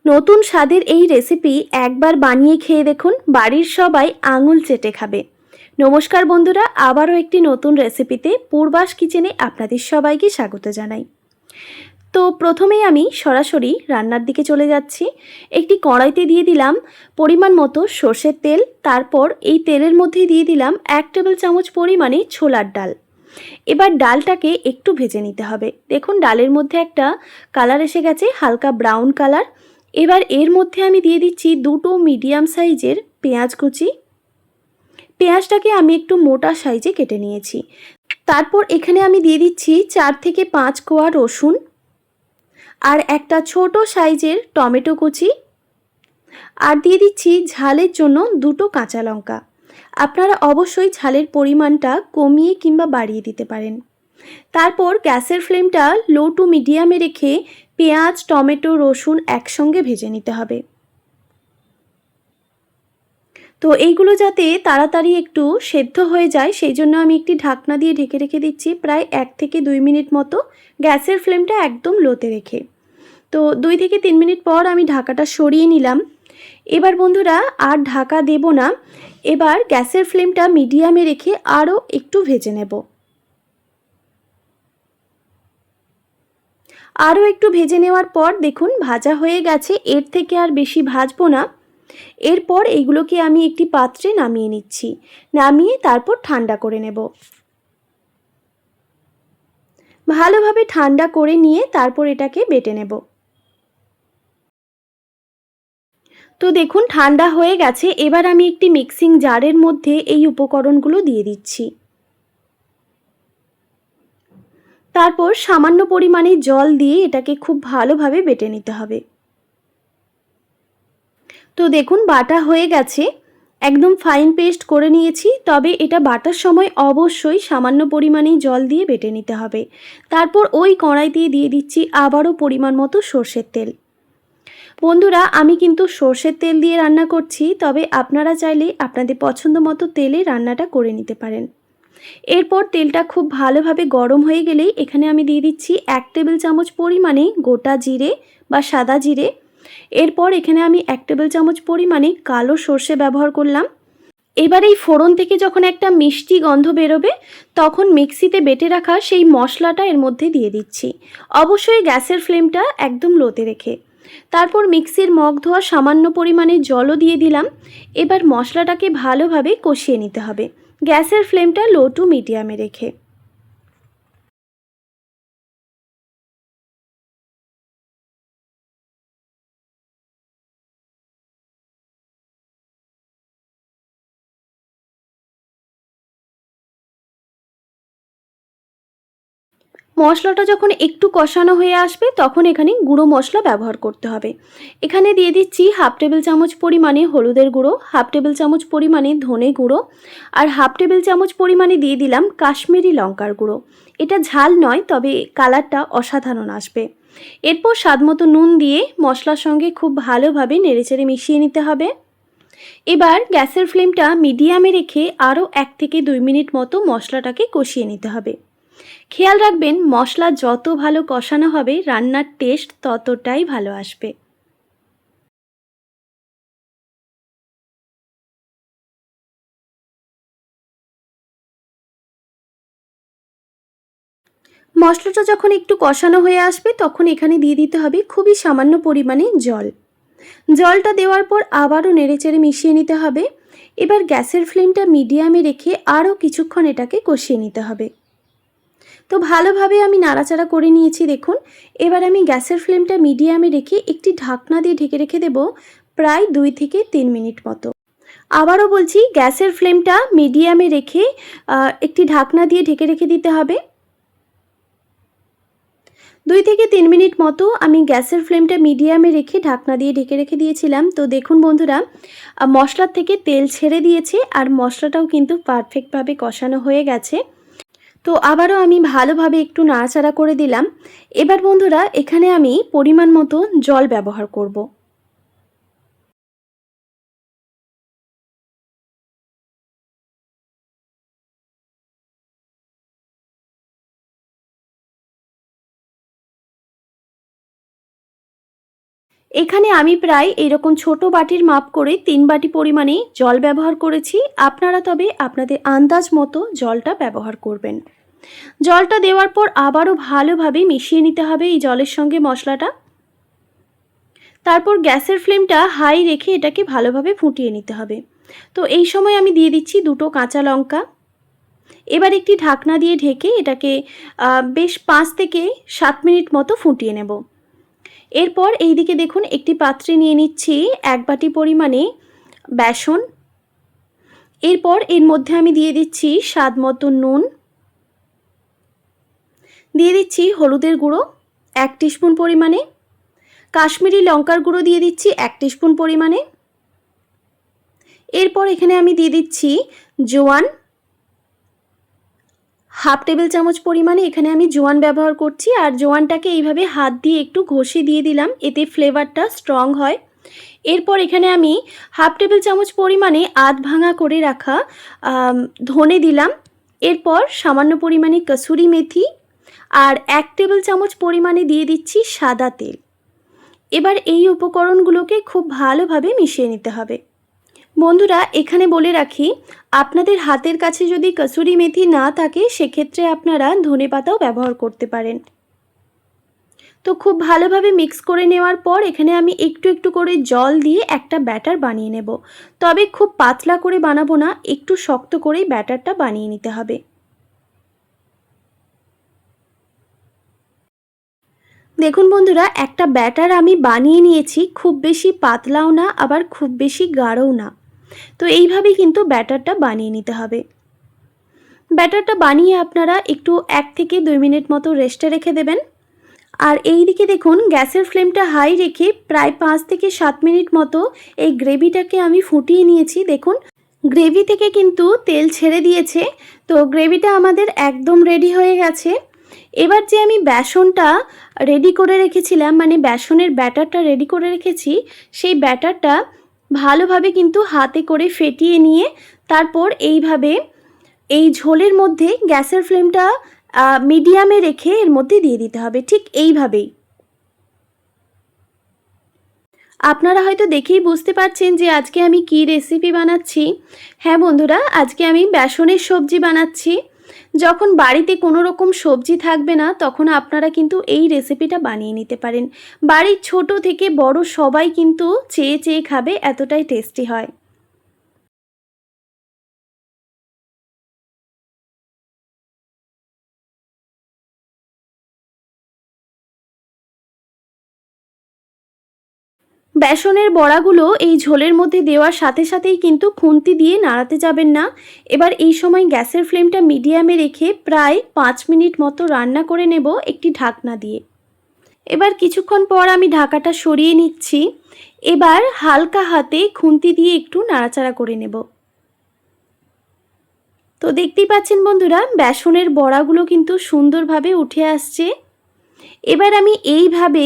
নতুন স্বাদের এই রেসিপি একবার বানিয়ে খেয়ে দেখুন, বাড়ির সবাই আঙুল চেটে খাবে। নমস্কার বন্ধুরা, আবারও একটি নতুন রেসিপিতে পূর্বাস কিচেনে আপনাদের সবাইকে স্বাগত জানাই। তো প্রথমেই আমি সরাসরি রান্নার দিকে চলে যাচ্ছি। একটি কড়াইতে দিয়ে দিলাম পরিমাণ মতো সর্ষের তেল, তারপর এই তেলের মধ্যে দিয়ে দিলাম 1 টেবিল চামচ পরিমাণে ছোলার ডাল। এবার ডালটাকে একটু ভেজে নিতে হবে। দেখুন ডালের মধ্যে একটা কালার এসে গেছে, হালকা ব্রাউন কালার। এবার এর মধ্যে আমি দিয়ে দিচ্ছি দুটো মিডিয়াম সাইজের পেঁয়াজ কুচি। পেঁয়াজটাকে আমি একটু মোটা সাইজে কেটে নিয়েছি। তারপর এখানে আমি দিয়ে দিচ্ছি 4 থেকে 5 কোয়া রসুন আর একটা ছোট সাইজের টমেটো কুচি, আর দিয়ে দিচ্ছি ঝালের জন্য দুটো কাঁচা লঙ্কা। আপনারা অবশ্যই ঝালের পরিমাণটা কমিয়ে কিংবা বাড়িয়ে দিতে পারেন। তারপর গ্যাসের ফ্লেমটা লো টু মিডিয়ামে রেখে পেঁয়াজ, টমেটো, রসুন একসঙ্গে ভেজে নিতে হবে। তো এইগুলো যাতে তাড়াতাড়ি একটু সেদ্ধ হয়ে যায় সেই জন্য আমি একটি ঢাকনা দিয়ে ঢেকে রেখে দিচ্ছি প্রায় 1 থেকে 2 মিনিট মতো, গ্যাসের ফ্লেমটা একদম লোতে রেখে। তো 2 থেকে 3 মিনিট পর আমি ঢাকাটা সরিয়ে নিলাম। এবার বন্ধুরা আর ঢাকা দেব না, এবার গ্যাসের ফ্লেমটা মিডিয়ামে রেখে আরও একটু ভেজে নেব। আরও একটু ভেজে নেওয়ার পর দেখুন ভাজা হয়ে গেছে, এর থেকে আর বেশি ভাজবো না। এরপর এইগুলোকে আমি একটি পাত্রে নামিয়ে নিচ্ছি, নামিয়ে তারপর ঠান্ডা করে নেব। ভালোভাবে ঠান্ডা করে নিয়ে তারপর এটাকে বেটে নেব। তো দেখুন ঠান্ডা হয়ে গেছে, এবার আমি একটি মিক্সিং জারের মধ্যে এই উপকরণগুলো দিয়ে দিচ্ছি। তারপর সামান্য পরিমাণে জল দিয়ে এটাকে খুব ভালোভাবে বেটে নিতে হবে। তো দেখুন বাটা হয়ে গেছে, একদম ফাইন পেস্ট করে নিয়েছি। তবে এটা বাটার সময় অবশ্যই সামান্য পরিমাণেই জল দিয়ে বেটে নিতে হবে। তারপর ওই কড়াইতে দিয়ে দিচ্ছি আবারও পরিমাণ মতো সর্ষের তেল। বন্ধুরা আমি কিন্তু সর্ষের তেল দিয়ে রান্না করছি, তবে আপনারা চাইলে আপনাদের পছন্দ মতো তেলে রান্নাটা করে নিতে পারেন। এরপর তেলটা খুব ভালোভাবে গরম হয়ে গেলেই এখানে আমি দিয়ে দিচ্ছি 1 টেবিল চামচ পরিমাণে গোটা জিরে বা সাদা জিরে। এরপর এখানে আমি 1 টেবিল চামচ পরিমাণে কালো সর্ষে ব্যবহার করলাম। এবার এই ফোড়ন থেকে যখন একটা মিষ্টি গন্ধ বেরোবে তখন মিক্সিতে বেটে রাখা সেই মশলাটা এর মধ্যে দিয়ে দিচ্ছি, অবশ্যই গ্যাসের ফ্লেমটা একদম লোতে রেখে। তারপর মিক্সির মগ ধোয়া সামান্য পরিমাণে জলও দিয়ে দিলাম। এবার মশলাটাকে ভালোভাবে কষিয়ে নিতে হবে, গ্যাসের ফ্লেমটা লো টু মিডিয়ামে রেখে। মশলাটা যখন একটু কষানো হয়ে আসবে তখন এখানে গুঁড়ো মশলা ব্যবহার করতে হবে। এখানে দিয়ে দিচ্ছি 1/2 টেবিল চামচ পরিমাণে হলুদের গুঁড়ো, 1/2 টেবিল চামচ পরিমাণে ধনে গুঁড়ো, আর 1/2 টেবিল চামচ পরিমাণে দিয়ে দিলাম কাশ্মীরি লঙ্কার গুঁড়ো। এটা ঝাল নয়, তবে কালারটা অসাধারণ আসবে। এরপর স্বাদমতো নুন দিয়ে মশলার সঙ্গে খুব ভালোভাবে নেড়েচেড়ে মিশিয়ে নিতে হবে। এবার গ্যাসের ফ্লেমটা মিডিয়ামে রেখে আরও 1 থেকে 2 মিনিট মতো মশলাটাকে কষিয়ে নিতে হবে। খেয়াল রাখবেন মশলা যত ভালো কষানো হবে রান্নার টেস্ট ততটাই ভালো আসবে। মশলাটা যখন একটু কষানো হয়ে আসবে তখন এখানে দিয়ে দিতে হবে খুবই সামান্য পরিমাণে জল। জলটা দেওয়ার পর আবারও নেড়েচেড়ে মিশিয়ে নিতে হবে। এবার গ্যাসের ফ্লেমটা মিডিয়ামে রেখে আরও কিছুক্ষণ এটাকে কষিয়ে নিতে হবে। তো ভালোভাবে আমি নাড়াচাড়া করে নিয়েছি দেখুন। এবার আমি গ্যাসের ফ্লেমটা মিডিয়ামে রেখে একটি ঢাকনা দিয়ে ঢেকে রেখে দেব প্রায় 2 থেকে 3 মিনিট মতো। আবারও বলছি গ্যাসের ফ্লেমটা মিডিয়ামে রেখে একটি ঢাকনা দিয়ে ঢেকে রেখে দিতে হবে। 2 থেকে 3 মিনিট মতো আমি গ্যাসের ফ্লেমটা মিডিয়ামে রেখে ঢাকনা দিয়ে ঢেকে রেখে দিয়েছিলাম। তো দেখুন বন্ধুরা মশলার থেকে তেল ছেড়ে দিয়েছে আর মশলাটাও কিন্তু পারফেক্টভাবে কষানো হয়ে গেছে। তো আবারও আমি ভালোভাবে একটু নাড়াচাড়া করে দিলাম। এবার বন্ধুরা এখানে আমি পরিমাণ মতো জল ব্যবহার করব। এখানে আমি প্রায় এরকম ছোট বাটির মাপ করে 3 বাটি পরিমাণে জল ব্যবহার করেছি। আপনারা তবে আপনাদের আন্দাজ মতো জলটা ব্যবহার করবেন। জলটা দেওয়ার পর আবারও ভালোভাবে মিশিয়ে নিতে হবে এই জলের সঙ্গে মশলাটা। তারপর গ্যাসের ফ্লেমটা হাই রেখে এটাকে ভালোভাবে ফুটিয়ে নিতে হবে। তো এই সময় আমি দিয়ে দিচ্ছি 2টো কাঁচা লঙ্কা। এবার একটি ঢাকনা দিয়ে ঢেকে এটাকে বেশ 5 থেকে 7 মিনিট মতো ফুটিয়ে নেব। এরপর এইদিকে দেখুন একটি পাত্রে নিয়ে নিচ্ছি 1 বাটি পরিমাণে বেসন। এরপর এর মধ্যে আমি দিয়ে দিচ্ছি স্বাদ মতো নুন, দিয়ে দিচ্ছি হলুদের গুঁড়ো 1 টিস্পুন পরিমাণে, কাশ্মীরি লঙ্কার গুঁড়ো দিয়ে দিচ্ছি 1 টিস্পুন পরিমাণে। এরপর এখানে আমি দিয়ে দিচ্ছি জোয়ান, হাফ টেবিল চামচ পরিমাণে এখানে আমি জোয়ান ব্যবহার করছি। আর জোয়ানটাকে এইভাবে হাত দিয়ে একটু ঘষে দিয়ে দিলাম, এতে ফ্লেভারটা স্ট্রং হয়। এরপর এখানে আমি হাফ টেবিল চামচ পরিমাণে আধ ভাঙা করে রাখা ধনে দিলাম। এরপর সামান্য পরিমাণে কসুরি মেথি আর 1 টেবিল চামচ পরিমাণে দিয়ে দিচ্ছি সাদা তেল। এবার এই উপকরণগুলোকে খুব ভালোভাবে মিশিয়ে নিতে হবে। বন্ধুরা এখানে বলে রাখি, আপনাদের হাতের কাছে যদি কসুরি মেথি না থাকে সেক্ষেত্রে আপনারা ধনেপাতাও ব্যবহার করতে পারেন। তো খুব ভালোভাবে মিক্স করে নেওয়ার পর এখানে আমি একটু একটু করে জল দিয়ে একটা ব্যাটার বানিয়ে নেব। তবে খুব পাতলা করে বানাবো না, একটু শক্ত করেই ব্যাটারটা বানিয়ে নিতে হবে। দেখুন বন্ধুরা, একটা ব্যাটার আমি বানিয়ে নিয়েছি, খুব বেশি পাতলাও না আবার খুব বেশি গাঢ়ও না। তো এইভাবেই কিন্তু ব্যাটারটা বানিয়ে নিতে হবে। ব্যাটারটা বানিয়ে আপনারা একটু 1 থেকে 2 মিনিট মতো রেস্টে রেখে দেবেন। আর এই দিকে দেখুন গ্যাসের ফ্লেমটা হাই রেখে প্রায় 5 থেকে 7 মিনিট মতো এই গ্রেভিটাকে আমি ফুটিয়ে নিয়েছি। দেখুন গ্রেভি থেকে কিন্তু তেল ছেড়ে দিয়েছে। তো গ্রেভিটা আমাদের একদম রেডি হয়ে গেছে। এবার যে আমি বেসনটা রেডি করে রেখেছিলাম, মানে বেসনের ব্যাটারটা রেডি করে রেখেছি, সেই ব্যাটারটা ভালোভাবে কিন্তু হাতে করে ফেটিয়ে নিয়ে তারপর এইভাবে এই ঝোলের মধ্যে গ্যাসের ফ্লেমটা মিডিয়ামে রেখে এর মধ্যে দিয়ে দিতে হবে, ঠিক এইভাবেই। আপনারা হয়তো দেখেই বুঝতে পারছেন যে আজকে আমি কি রেসিপি বানাচ্ছি। হ্যাঁ বন্ধুরা, আজকে আমি বেসনের সবজি বানাচ্ছি। যখন বাড়িতে কোনো রকম সবজি থাকবে না তখন আপনারা কিন্তু এই রেসিপিটা বানিয়ে নিতে পারেন। বাড়ির ছোট থেকে বড় সবাই কিন্তু চেয়ে চেয়ে খাবে, এতটাই টেস্টি হয়। বেসনের বড়াগুলো এই ঝোলের মধ্যে দেওয়ার সাথে সাথেই কিন্তু খুন্তি দিয়ে নাড়াতে যাবেন না। এবার এই সময় গ্যাসের ফ্লেমটা মিডিয়ামে রেখে প্রায় 5 মিনিট মতো রান্না করে নেব একটি ঢাকনা দিয়ে। এবার কিছুক্ষণ পর আমি ঢাকাটা সরিয়ে নিচ্ছি। এবার হালকা হাতে খুন্তি দিয়ে একটু নাড়াচাড়া করে নেব। তো দেখতেই পাচ্ছেন বন্ধুরা, বেসনের বড়াগুলো কিন্তু সুন্দরভাবে উঠে আসছে। এবার আমি এইভাবে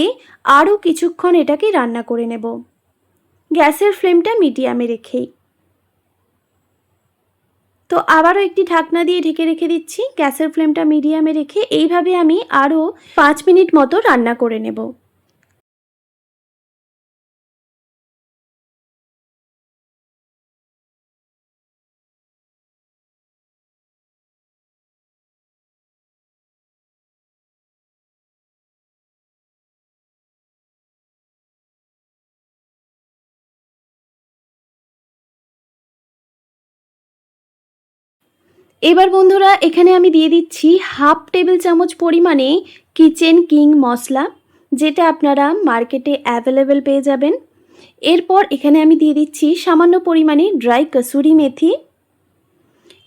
আরও কিছুক্ষণ এটাকে রান্না করে নেব, গ্যাসের ফ্লেমটা মিডিয়ামে রেখেই। তো আবারও একটি ঢাকনা দিয়ে ঢেকে রেখে দিচ্ছি, গ্যাসের ফ্লেমটা মিডিয়ামে রেখে এইভাবে আমি আরও 5 মিনিট মতো রান্না করে নেব। এবার বন্ধুরা এখানে আমি দিয়ে দিচ্ছি হাফ টেবিল চামচ পরিমাণে কিচেন কিং মশলা, যেটা আপনারা মার্কেটে অ্যাভেলেবেল পেয়ে যাবেন। এরপর এখানে আমি দিয়ে দিচ্ছি সামান্য পরিমাণে ড্রাই কসুরি মেথি।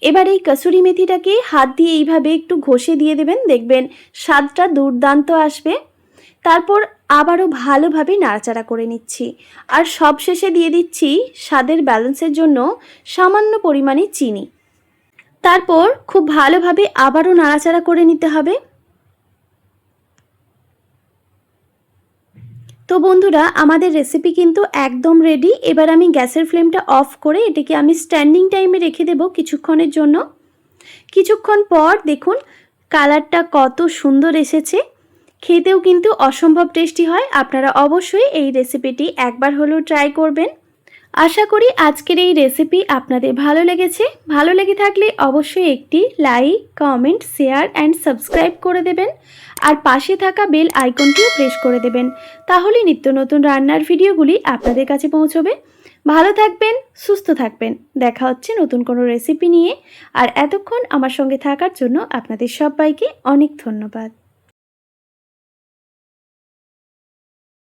এবার এই কসুরি মেথিটাকে হাত দিয়ে এইভাবে একটু ঘষে দিয়ে দেবেন, দেখবেন স্বাদটা দুর্দান্ত আসবে। তারপর আবারও ভালোভাবে নাড়াচাড়া করে নিচ্ছি। আর সবশেষে দিয়ে দিচ্ছি স্বাদের ব্যালেন্সের জন্য সামান্য পরিমাণে চিনি। তারপর খুব ভালোভাবে আবারও নাড়াচাড়া করে নিতে হবে। তো বন্ধুরা আমাদের রেসিপি কিন্তু একদম রেডি। এবার আমি গ্যাসের ফ্লেমটা অফ করে এটাকে আমি স্ট্যান্ডিং টাইমে রেখে দেব কিছুক্ষণের জন্য। কিছুক্ষণ পর দেখুন কালারটা কত সুন্দর এসেছে। খেতেও কিন্তু অসম্ভব টেস্টি হয়। আপনারা অবশ্যই এই রেসিপিটি একবার হলেও ট্রাই করবেন। আশা করি আজকের এই রেসিপি আপনাদের ভালো লেগেছে। ভালো লেগে থাকলে অবশ্যই একটি like, comment, share and subscribe করে দেবেন। আর পাশে থাকা বেল আইকনটিও প্রেস করে দেবেন। তাহলে নিত্য নতুন রান্নার ভিডিওগুলি আপনাদের কাছে পৌঁছবে। ভালো থাকবেন, সুস্থ থাকবেন। দেখা হচ্ছে নতুন কোনো রেসিপি নিয়ে। আর এতক্ষণ আমার সঙ্গে থাকার জন্য আপনাদের সবাইকে অনেক ধন্যবাদ।